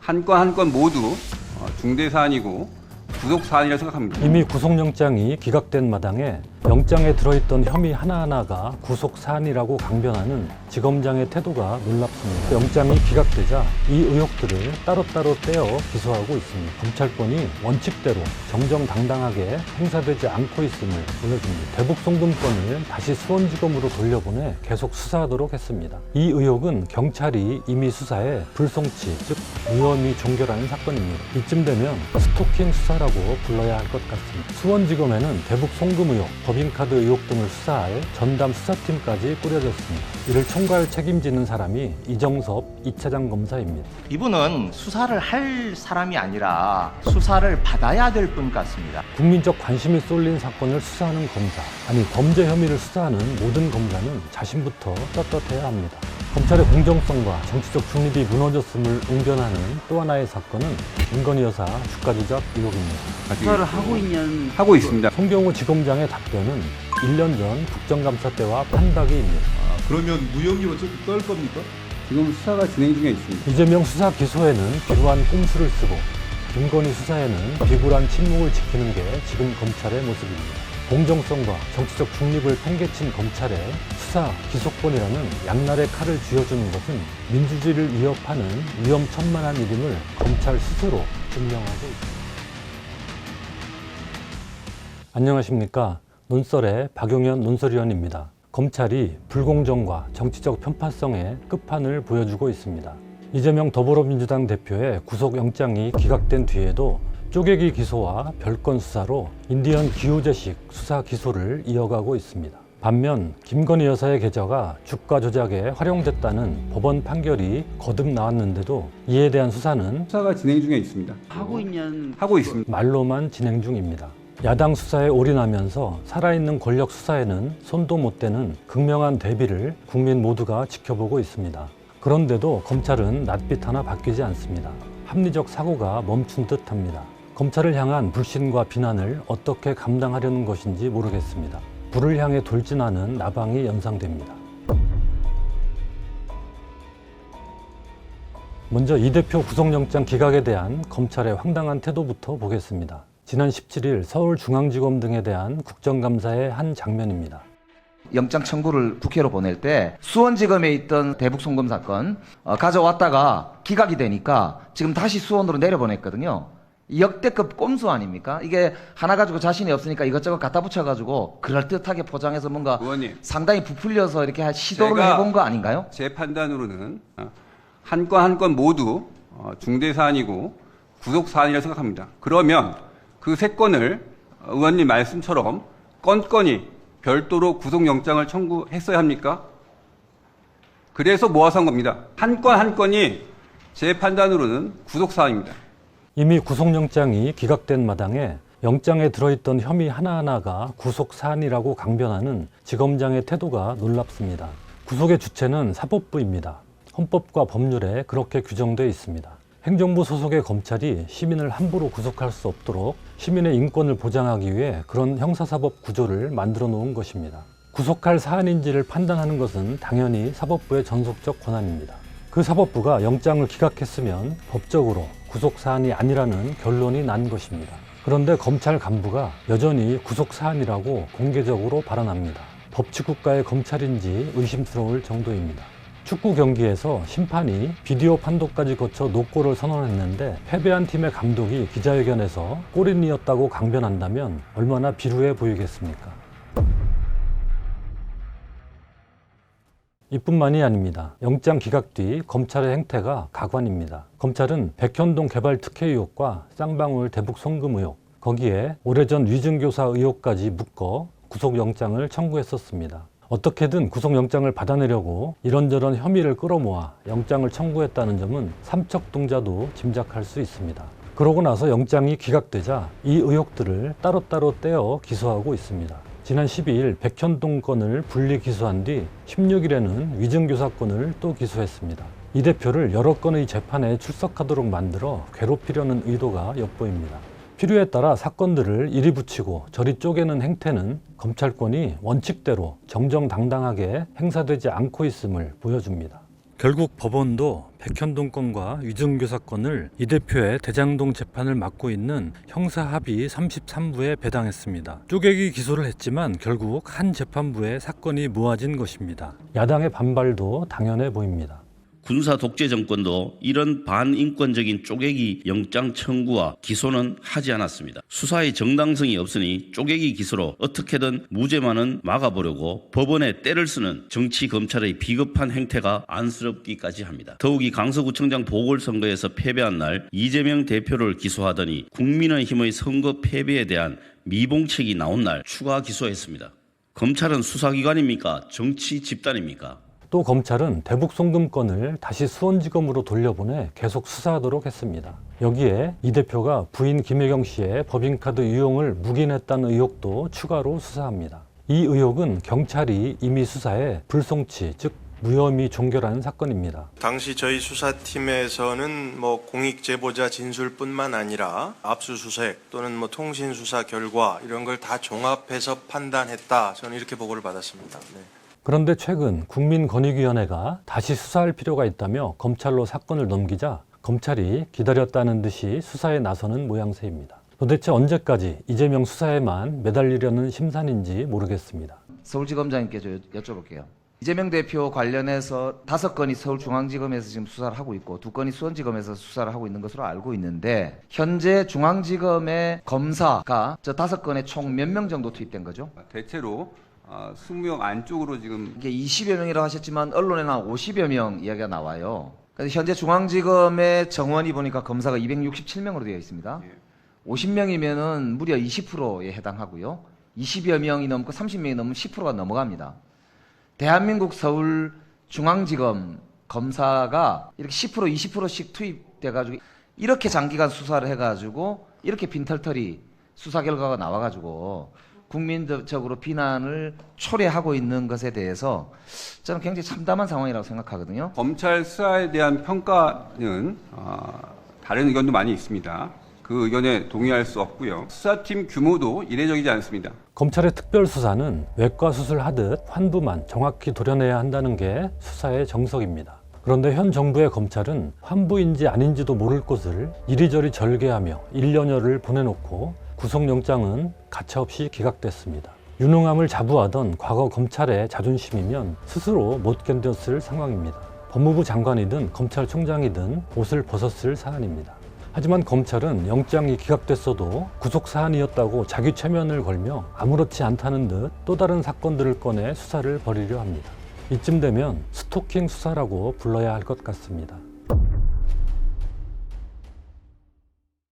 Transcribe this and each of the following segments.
한 건 한 건 모두 중대 사안이고 구속 사안이라 생각합니다. 이미 구속영장이 기각된 마당에 영장에 들어있던 혐의 하나하나가 구속 사안이라고 강변하는 지검장의 태도가 놀랍습니다. 영장이 기각되자 이 의혹들을 따로따로 떼어 기소하고 있습니다. 검찰권이 원칙대로 정정당당하게 행사되지 않고 있음을 보여줍니다. 대북 송금건을 다시 수원지검으로 돌려보내 계속 수사하도록 했습니다. 이 의혹은 경찰이 이미 수사해 불송치, 즉 무혐의 종결하는 사건입니다. 이쯤 되면 스토킹 수사라고 불러야 할 것 같습니다. 수원지검에는 대북 송금 의혹, 법인카드 의혹 등을 수사할 전담 수사팀까지 꾸려졌습니다. 이를 총괄 책임지는 사람이 이정섭 2차장 검사입니다. 이분은 수사를 할 사람이 아니라 수사를 받아야 될 분 같습니다. 국민적 관심이 쏠린 사건을 수사하는 검사, 아니 범죄 혐의를 수사하는 모든 검사는 자신부터 떳떳해야 합니다. 검찰의 공정성과 정치적 중립이 무너졌음을 웅변하는 또 하나의 사건은 김건희 여사 주가 조작 의혹입니다. 수사를 하고 있습니다. 송경호 지검장의 답변은 1년 전 국정감사 때와 판박이입니다. 그러면 무혐의로 떨 겁니까? 지금 수사가 진행 중에 있습니다. 이재명 수사 기소에는 비루한 꼼수를 쓰고 김건희 수사에는 비굴한 침묵을 지키는 게 지금 검찰의 모습입니다. 공정성과 정치적 중립을 팽개친 검찰의 수사, 기소권이라는 양날의 칼을 쥐어주는 것은 민주주의를 위협하는 위험천만한 일임을 검찰 스스로 증명하고 있습니다. 안녕하십니까. 논설의 박용현 논설위원입니다. 검찰이 불공정과 정치적 편파성의 끝판을 보여주고 있습니다. 이재명 더불어민주당 대표의 구속영장이 기각된 뒤에도 쪼개기 기소와 별건 수사로 인디언 기후제식 수사 기소를 이어가고 있습니다. 반면 김건희 여사의 계좌가 주가 조작에 활용됐다는 법원 판결이 거듭 나왔는데도 이에 대한 수사는 수사가 진행 중에 있습니다. 하고 있습니다. 말로만 진행 중입니다. 야당 수사에 올인하면서 살아있는 권력 수사에는 손도 못 대는 극명한 대비를 국민 모두가 지켜보고 있습니다. 그런데도 검찰은 낯빛 하나 바뀌지 않습니다. 합리적 사고가 멈춘 듯합니다. 검찰을 향한 불신과 비난을 어떻게 감당하려는 것인지 모르겠습니다. 불을 향해 돌진하는 나방이 연상됩니다. 먼저 이 대표 구속영장 기각에 대한 검찰의 황당한 태도부터 보겠습니다. 지난 17일 서울중앙지검 등에 대한 국정감사의 한 장면입니다. 영장 청구를 국회로 보낼 때 수원지검에 있던 대북 송금 사건 가져왔다가 기각이 되니까 지금 다시 수원으로 내려보냈거든요. 역대급 꼼수 아닙니까? 이게 하나 가지고 자신이 없으니까 이것저것 갖다 붙여가지고 그럴듯하게 포장해서 뭔가 의원님, 상당히 부풀려서 이렇게 시도를 제가 해본 거 아닌가요? 제 판단으로는 한 건 한 건 모두 중대 사안이고 구속 사안이라 생각합니다. 그러면 그 세 건을 의원님 말씀처럼 건건이 별도로 구속영장을 청구했어야 합니까? 그래서 모아서 한 겁니다. 한 건 한 건이 제 판단으로는 구속 사안입니다. 이미 구속영장이 기각된 마당에 영장에 들어있던 혐의 하나하나가 구속 사안이라고 강변하는 지검장의 태도가 놀랍습니다. 구속의 주체는 사법부입니다. 헌법과 법률에 그렇게 규정되어 있습니다. 행정부 소속의 검찰이 시민을 함부로 구속할 수 없도록 시민의 인권을 보장하기 위해 그런 형사사법 구조를 만들어 놓은 것입니다. 구속할 사안인지를 판단하는 것은 당연히 사법부의 전속적 권한입니다. 그 사법부가 영장을 기각했으면 법적으로 구속사안이 아니라는 결론이 난 것입니다. 그런데 검찰 간부가 여전히 구속사안이라고 공개적으로 발언합니다. 법치국가의 검찰인지 의심스러울 정도입니다. 축구 경기에서 심판이 비디오 판독까지 거쳐 노골을 선언했는데 패배한 팀의 감독이 기자회견에서 골인이었다고 강변한다면 얼마나 비루해 보이겠습니까? 이뿐만이 아닙니다. 영장 기각 뒤 검찰의 행태가 가관입니다. 검찰은 백현동 개발 특혜 의혹과 쌍방울 대북 송금 의혹, 거기에 오래전 위증교사 의혹까지 묶어 구속영장을 청구했었습니다. 어떻게든 구속영장을 받아내려고 이런저런 혐의를 끌어모아 영장을 청구했다는 점은 삼척동자도 짐작할 수 있습니다. 그러고 나서 영장이 기각되자 이 의혹들을 따로따로 떼어 기소하고 있습니다. 지난 12일 백현동 건을 분리 기소한 뒤 16일에는 위증교사 건을 또 기소했습니다. 이 대표를 여러 건의 재판에 출석하도록 만들어 괴롭히려는 의도가 엿보입니다. 필요에 따라 사건들을 이리 붙이고 저리 쪼개는 행태는 검찰권이 원칙대로 정정당당하게 행사되지 않고 있음을 보여줍니다. 결국 법원도 백현동 건과 유증교 사건을 이 대표의 대장동 재판을 맡고 있는 형사합의 33부에 배당했습니다. 쪼개기 기소를 했지만 결국 한 재판부에 사건이 모아진 것입니다. 야당의 반발도 당연해 보입니다. 군사 독재 정권도 이런 반인권적인 쪼개기 영장 청구와 기소는 하지 않았습니다. 수사의 정당성이 없으니 쪼개기 기소로 어떻게든 무죄만은 막아보려고 법원에 때를 쓰는 정치 검찰의 비겁한 행태가 안쓰럽기까지 합니다. 더욱이 강서구청장 보궐선거에서 패배한 날 이재명 대표를 기소하더니 국민의힘의 선거 패배에 대한 미봉책이 나온 날 추가 기소했습니다. 검찰은 수사기관입니까? 정치 집단입니까? 또 검찰은 대북 송금 건을 다시 수원지검으로 돌려보내 계속 수사하도록 했습니다. 여기에 이 대표가 부인 김혜경 씨의 법인카드 유용을 묵인했다는 의혹도 추가로 수사합니다. 이 의혹은 경찰이 이미 수사해 불송치, 즉 무혐의 종결한 사건입니다. 당시 저희 수사팀에서는 공익 제보자 진술뿐만 아니라 압수수색 또는 통신 수사 결과 이런 걸 다 종합해서 판단했다. 저는 이렇게 보고를 받았습니다. 네. 그런데 최근 국민권익위원회가 다시 수사할 필요가 있다며 검찰로 사건을 넘기자 검찰이 기다렸다는 듯이 수사에 나서는 모양새입니다. 도대체 언제까지 이재명 수사에만 매달리려는 심산인지 모르겠습니다. 서울지검장님께 여쭤볼게요. 이재명 대표 관련해서 5건이 서울중앙지검에서 지금 수사를 하고 있고 2건이 수원지검에서 수사를 하고 있는 것으로 알고 있는데 현재 중앙지검의 검사가 저 5건에 총 몇 명 정도 투입된 거죠? 대체로 20명 안쪽으로 지금 이게 20여 명이라고 하셨지만 언론에는 한 50여 명 이야기가 나와요. 그래서 현재 중앙지검의 정원이 보니까 검사가 267명으로 되어 있습니다. 50명이면은 무려 20%에 해당하고요. 20여 명이 넘고 30명이 넘으면 10%가 넘어갑니다. 대한민국 서울중앙지검 검사가 이렇게 10% 20%씩 투입돼가지고 이렇게 장기간 수사를 해가지고 이렇게 빈털터리 수사 결과가 나와가지고 국민적으로 비난을 초래하고 있는 것에 대해서 저는 굉장히 참담한 상황이라고 생각하거든요. 검찰 수사에 대한 평가는 다른 의견도 많이 있습니다. 그 의견에 동의할 수 없고요. 수사팀 규모도 이례적이지 않습니다. 검찰의 특별수사는 외과 수술하듯 환부만 정확히 도려내야 한다는 게 수사의 정석입니다. 그런데 현 정부의 검찰은 환부인지 아닌지도 모를 것을 이리저리 절개하며 1년여를 보내놓고 구속영장은 가차없이 기각됐습니다. 유능함을 자부하던 과거 검찰의 자존심이면 스스로 못 견뎠을 상황입니다. 법무부 장관이든 검찰총장이든 옷을 벗었을 사안입니다. 하지만 검찰은 영장이 기각됐어도 구속사안이었다고 자기 최면을 걸며 아무렇지 않다는 듯 또 다른 사건들을 꺼내 수사를 벌이려 합니다. 이쯤 되면 스토킹 수사라고 불러야 할 것 같습니다.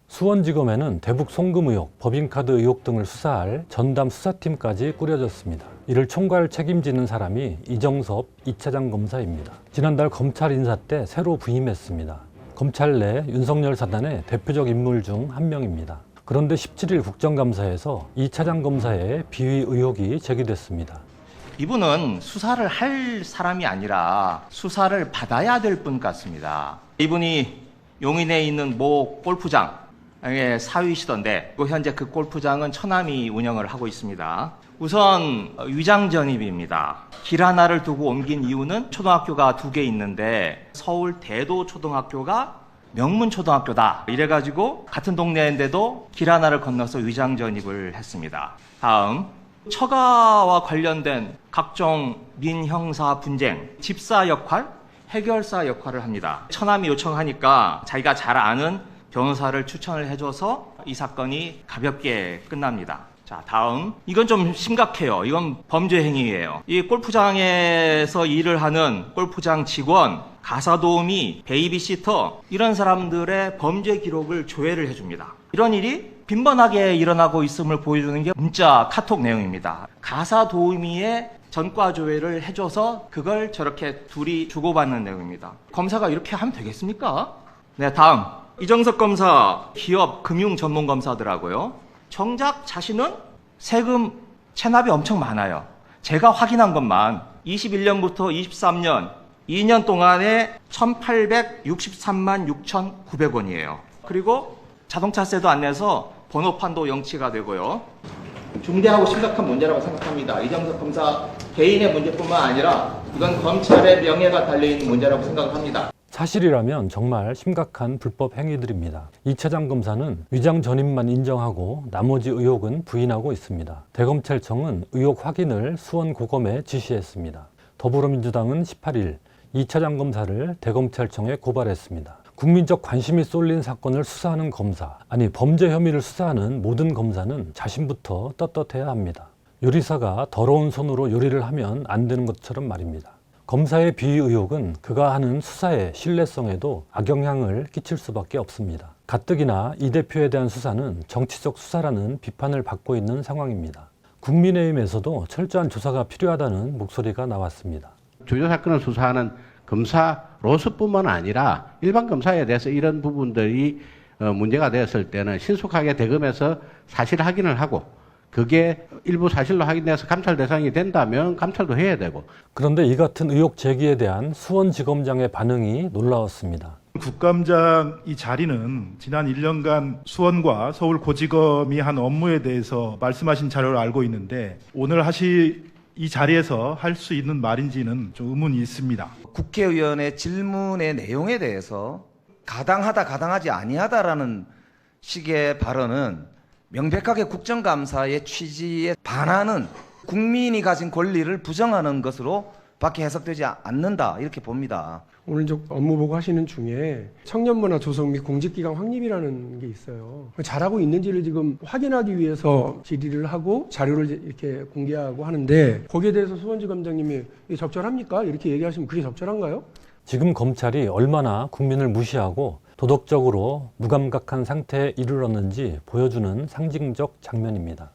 수원지검에는 대북 송금 의혹, 법인카드 의혹 등을 수사할 전담 수사팀까지 꾸려졌습니다. 이를 총괄 책임지는 사람이 이정섭 2차장 검사입니다. 지난달 검찰 인사 때 새로 부임했습니다. 검찰 내 윤석열 사단의 대표적 인물 중 한 명입니다. 그런데 17일 국정감사에서 2차장 검사의 비위 의혹이 제기됐습니다. 이분은 수사를 할 사람이 아니라 수사를 받아야 될 분 같습니다. 이분이 용인에 있는 모 골프장 사위시던데 현재 그 골프장은 처남이 운영을 하고 있습니다. 우선 위장전입입니다. 길 하나를 두고 옮긴 이유는 초등학교가 2개 있는데 서울 대도초등학교가 명문초등학교다 이래가지고 같은 동네인데도 길 하나를 건너서 위장전입을 했습니다. 다음 처가와 관련된 각종 민형사 분쟁, 집사 역할, 해결사 역할을 합니다. 처남이 요청하니까 자기가 잘 아는 변호사를 추천을 해줘서 이 사건이 가볍게 끝납니다. 자, 다음. 이건 좀 심각해요. 이건 범죄 행위예요. 이 골프장에서 일을 하는 골프장 직원, 가사도우미, 베이비시터 이런 사람들의 범죄 기록을 조회를 해줍니다. 이런 일이 빈번하게 일어나고 있음을 보여주는 게 문자, 카톡 내용입니다. 가사도우미의 전과 조회를 해줘서 그걸 저렇게 둘이 주고받는 내용입니다. 검사가 이렇게 하면 되겠습니까? 네, 다음. 이정석 검사, 기업 금융 전문 검사더라고요. 정작 자신은 세금 체납이 엄청 많아요. 제가 확인한 것만 21년부터 23년 2년 동안에 1,863만 6,900원이에요. 그리고 자동차세도 안 내서 번호판도 영치가 되고요. 중대하고 심각한 문제라고 생각합니다. 이정석 검사 개인의 문제뿐만 아니라 이건 검찰의 명예가 달려있는 문제라고 생각합니다. 사실이라면 정말 심각한 불법 행위들입니다. 이 차장 검사는 위장 전입만 인정하고 나머지 의혹은 부인하고 있습니다. 대검찰청은 의혹 확인을 수원고검에 지시했습니다. 더불어민주당은 18일 이 차장 검사를 대검찰청에 고발했습니다. 국민적 관심이 쏠린 사건을 수사하는 검사, 아니 범죄 혐의를 수사하는 모든 검사는 자신부터 떳떳해야 합니다. 요리사가 더러운 손으로 요리를 하면 안 되는 것처럼 말입니다. 검사의 비위 의혹은 그가 하는 수사의 신뢰성에도 악영향을 끼칠 수밖에 없습니다. 가뜩이나 이 대표에 대한 수사는 정치적 수사라는 비판을 받고 있는 상황입니다. 국민의힘에서도 철저한 조사가 필요하다는 목소리가 나왔습니다. 주요 사건을 수사하는 검사로서뿐만 아니라 일반 검사에 대해서 이런 부분들이 문제가 되었을 때는 신속하게 대검에서 사실 확인을 하고 그게 일부 사실로 확인돼서 감찰 대상이 된다면 감찰도 해야 되고. 그런데 이 같은 의혹 제기에 대한 수원지검장의 반응이 놀라웠습니다. 국감장 이 자리는 지난 1년간 수원과 서울고지검이 한 업무에 대해서 말씀하신 자료를 알고 있는데 오늘 이 자리에서 할 수 있는 말인지는 좀 의문이 있습니다. 국회의원의 질문의 내용에 대해서 가당하다 가당하지 아니하다라는 식의 발언은 명백하게 국정감사의 취지에 반하는 국민이 가진 권리를 부정하는 것으로 밖에 해석되지 않는다 이렇게 봅니다. 오늘 저 업무 보고 하시는 중에 청년문화 조성 및 공직기강 확립이라는 게 있어요. 잘하고 있는지를 지금 확인하기 위해서 질의를 하고 자료를 이렇게 공개하고 하는데 거기에 대해서 수원지검장님이 이게 적절합니까? 이렇게 얘기하시면 그게 적절한가요? 지금 검찰이 얼마나 국민을 무시하고 도덕적으로 무감각한 상태에 이르렀는지 보여주는 상징적 장면입니다.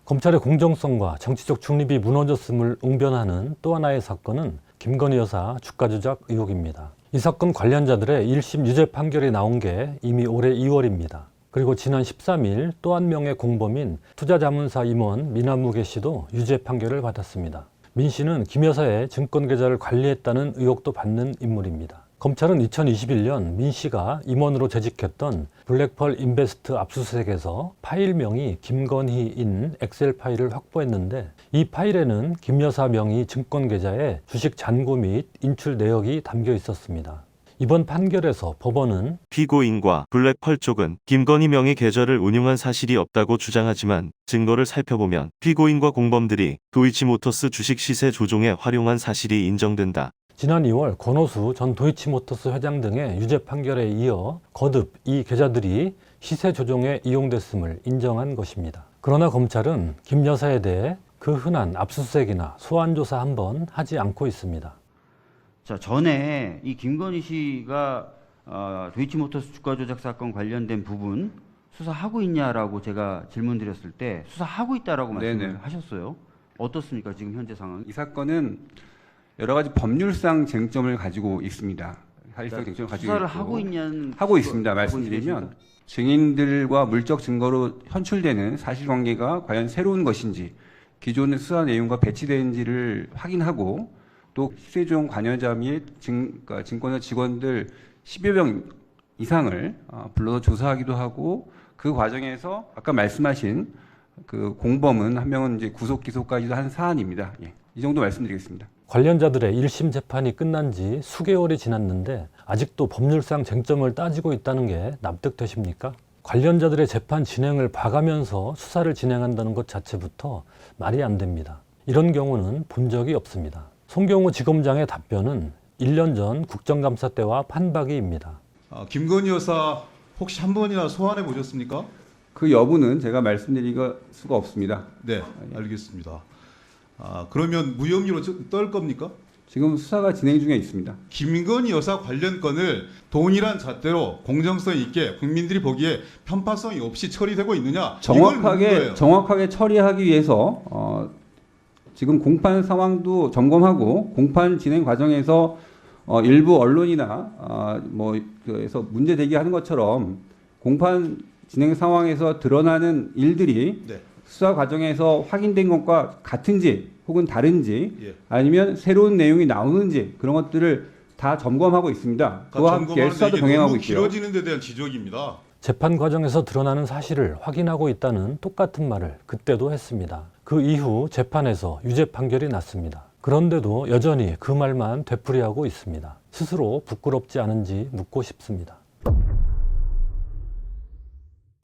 검찰의 공정성과 정치적 중립이 무너졌음을 웅변하는 또 하나의 사건은 김건희 여사 주가 조작 의혹입니다. 이 사건 관련자들의 1심 유죄 판결이 나온 게 이미 올해 2월입니다. 그리고 지난 13일 또 한 명의 공범인 투자자문사 임원 미나무개 씨도 유죄 판결을 받았습니다. 민 씨는 김 여사의 증권 계좌를 관리했다는 의혹도 받는 인물입니다. 검찰은 2021년 민 씨가 임원으로 재직했던 블랙펄 인베스트 압수수색에서 파일명이 김건희인 엑셀 파일을 확보했는데 이 파일에는 김 여사 명의 증권 계좌에 주식 잔고 및 인출 내역이 담겨 있었습니다. 이번 판결에서 법원은 피고인과 블랙펄 쪽은 김건희 명의 계좌를 운용한 사실이 없다고 주장하지만 증거를 살펴보면 피고인과 공범들이 도이치모터스 주식 시세 조종에 활용한 사실이 인정된다. 지난 2월 권오수 전 도이치모터스 회장 등의 유죄 판결에 이어 거듭 이 계좌들이 시세 조종에 이용됐음을 인정한 것입니다. 그러나 검찰은 김 여사에 대해 그 흔한 압수수색이나 소환 조사 한번 하지 않고 있습니다. 자, 전에 이 김건희 씨가 도이치모터스 주가 조작 사건 관련된 부분 수사하고 있냐라고 제가 질문드렸을 때 수사하고 있다라고 말씀을 하셨어요. 어떻습니까? 지금 현재 상황? 이 사건은 여러 가지 법률상 쟁점을 가지고 있습니다. 사실상 쟁점을 가지고 수사를 있고, 하고 있냐는 하고 있습니다. 말씀드리면 증인들과 물적 증거로 현출되는 사실관계가 과연 새로운 것인지 기존의 수사 내용과 배치되는지를 확인하고 또 시세조정 관여자 및 증권사 직원들 10여 명 이상을 불러서 조사하기도 하고 그 과정에서 아까 말씀하신 그 공범은 한 명은 이제 구속 기소까지도 한 사안입니다. 예. 이 정도 말씀드리겠습니다. 관련자들의 1심 재판이 끝난 지 수개월이 지났는데 아직도 법률상 쟁점을 따지고 있다는 게 납득되십니까? 관련자들의 재판 진행을 봐가면서 수사를 진행한다는 것 자체부터 말이 안 됩니다. 이런 경우는 본 적이 없습니다. 송경호 지검장의 답변은 1년 전 국정감사 때와 판박이입니다. 김건희 여사 혹시 한 번이나 소환해 보셨습니까? 그 여부는 제가 말씀드릴 수가 없습니다. 네, 알겠습니다. 그러면 무혐의로 떨 겁니까? 지금 수사가 진행 중에 있습니다. 김건희 여사 관련 건을 동일한 잣대로 공정성 있게 국민들이 보기에 편파성이 없이 처리되고 있느냐? 정확하게 처리하기 위해서 지금 공판 상황도 점검하고 공판 진행 과정에서 일부 언론이나 그래서 문제 제기하는 것처럼 공판 진행 상황에서 드러나는 일들이 수사 과정에서 확인된 것과 같은지 혹은 다른지 아니면 새로운 내용이 나오는지 그런 것들을 다 점검하고 있습니다. 그와 함께 수사도 병행하고 있고요. 길어지는 데 대한 지적입니다. 재판 과정에서 드러나는 사실을 확인하고 있다는 똑같은 말을 그때도 했습니다. 그 이후 재판에서 유죄 판결이 났습니다. 그런데도 여전히 그 말만 되풀이하고 있습니다. 스스로 부끄럽지 않은지 묻고 싶습니다.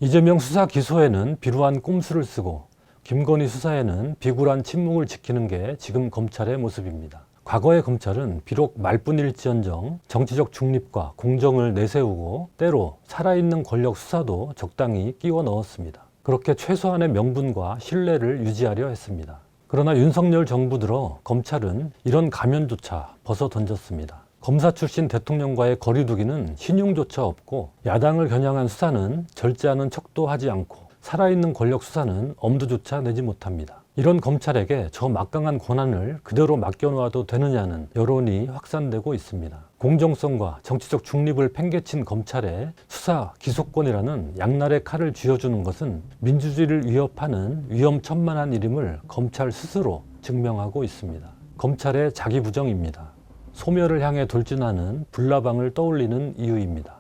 이재명 수사 기소에는 비루한 꼼수를 쓰고 김건희 수사에는 비굴한 침묵을 지키는 게 지금 검찰의 모습입니다. 과거의 검찰은 비록 말뿐일지언정 정치적 중립과 공정을 내세우고 때로 살아있는 권력 수사도 적당히 끼워 넣었습니다. 그렇게 최소한의 명분과 신뢰를 유지하려 했습니다. 그러나 윤석열 정부 들어 검찰은 이런 가면조차 벗어 던졌습니다. 검사 출신 대통령과의 거리두기는 신용조차 없고 야당을 겨냥한 수사는 절제하는 척도 하지 않고 살아있는 권력 수사는 엄두조차 내지 못합니다. 이런 검찰에게 저 막강한 권한을 그대로 맡겨놓아도 되느냐는 여론이 확산되고 있습니다. 공정성과 정치적 중립을 팽개친 검찰에 수사, 기소권이라는 양날의 칼을 쥐어주는 것은 민주주의를 위협하는 위험천만한 일임을 검찰 스스로 증명하고 있습니다. 검찰의 자기부정입니다. 소멸을 향해 돌진하는 불나방을 떠올리는 이유입니다.